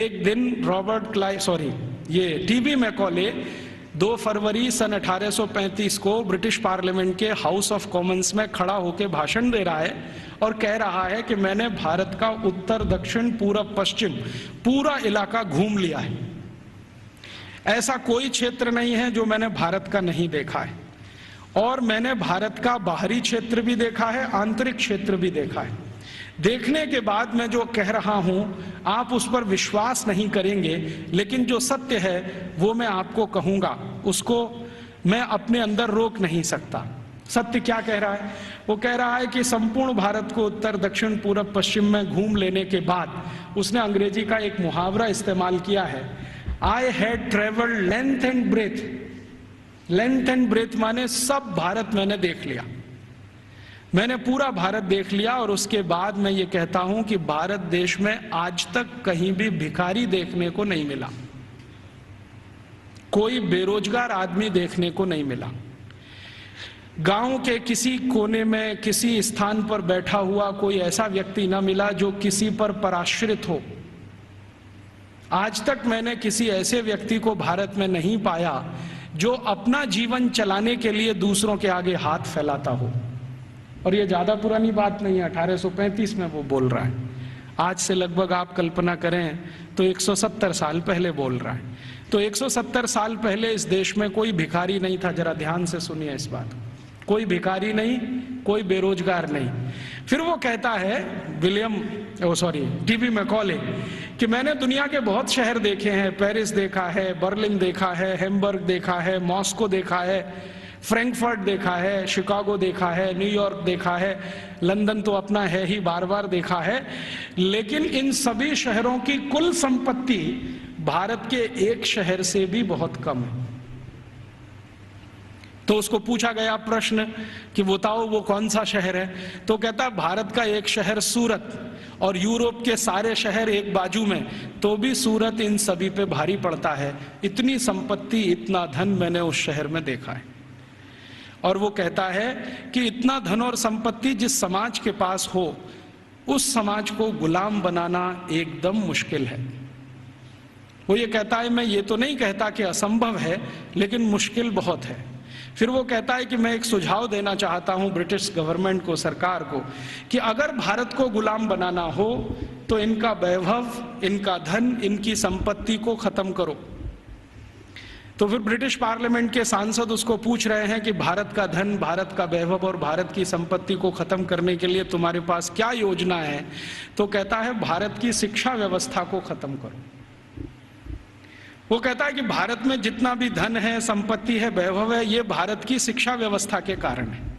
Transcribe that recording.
एक दिन TB Macaulay 2 फरवरी सन 1835 को ब्रिटिश पार्लियामेंट के हाउस ऑफ कॉमन्स में खड़ा होकर भाषण दे रहा है और कह रहा है कि मैंने भारत का उत्तर दक्षिण पूरब पश्चिम पूरा इलाका घूम लिया है। ऐसा कोई क्षेत्र नहीं है जो मैंने भारत का नहीं देखा है, और मैंने भारत का बाहरी क्षेत्र भी देखा है, आंतरिक क्षेत्र भी देखा है। देखने के बाद मैं जो कह रहा हूं आप उस पर विश्वास नहीं करेंगे, लेकिन जो सत्य है वो मैं आपको कहूंगा, उसको मैं अपने अंदर रोक नहीं सकता। सत्य क्या कह रहा है? वो कह रहा है कि संपूर्ण भारत को उत्तर दक्षिण पूरब पश्चिम में घूम लेने के बाद उसने अंग्रेजी का एक मुहावरा इस्तेमाल किया है, I had travelled length and breadth. Length and breadth माने सब भारत मैंने देख लिया, मैंने पूरा भारत देख लिया। और उसके बाद मैं ये कहता हूं कि भारत देश में आज तक कहीं भी भिखारी देखने को नहीं मिला, कोई बेरोजगार आदमी देखने को नहीं मिला, गांव के किसी कोने में किसी स्थान पर बैठा हुआ कोई ऐसा व्यक्ति ना मिला जो किसी पर पराश्रित हो। आज तक मैंने किसी ऐसे व्यक्ति को भारत में नहीं पाया जो अपना जीवन चलाने के लिए दूसरों के आगे हाथ फैलाता हो। और ये ज्यादा पुरानी बात नहीं है, 1835 में वो बोल रहा है। आज से लगभग आप कल्पना करें तो 170 साल पहले बोल रहा है। तो 170 साल पहले इस देश में कोई भिखारी नहीं था। जरा ध्यान से सुनिए इस बात को, कोई भिखारी नहीं, कोई बेरोजगार नहीं। फिर वो कहता है टीबी मैकॉले कि मैंने दुनिया के बहुत शहर देखे हैं, पेरिस देखा है, बर्लिन देखा है, हैम्बर्ग देखा है, मॉस्को देखा है, फ्रैंकफर्ट देखा है, शिकागो देखा है, न्यूयॉर्क देखा है, लंदन तो अपना है ही, बार बार देखा है, लेकिन इन सभी शहरों की कुल संपत्ति भारत के एक शहर से भी बहुत कम है। तो उसको पूछा गया प्रश्न कि बताओ वो कौन सा शहर है? तो कहता भारत का एक शहर सूरत, और यूरोप के सारे शहर एक बाजू में, तो भी सूरत इन सभी पे भारी पड़ता है। इतनी संपत्ति, इतना धन मैंने उस शहर में देखा है। और वो कहता है कि इतना धन और संपत्ति जिस समाज के पास हो, उस समाज को गुलाम बनाना एकदम मुश्किल है। वो ये कहता है, मैं ये तो नहीं कहता कि असंभव है, लेकिन मुश्किल बहुत है। फिर वो कहता है कि मैं एक सुझाव देना चाहता हूं ब्रिटिश गवर्नमेंट को, सरकार को, कि अगर भारत को गुलाम बनाना हो तो इनका वैभव, इनका धन, इनकी संपत्ति को खत्म करो। तो फिर ब्रिटिश पार्लियामेंट के सांसद उसको पूछ रहे हैं कि भारत का धन, भारत का वैभव और भारत की संपत्ति को खत्म करने के लिए तुम्हारे पास क्या योजना है? तो कहता है भारत की शिक्षा व्यवस्था को खत्म करो। वो कहता है कि भारत में जितना भी धन है, संपत्ति है, वैभव है, ये भारत की शिक्षा व्यवस्था के कारण है।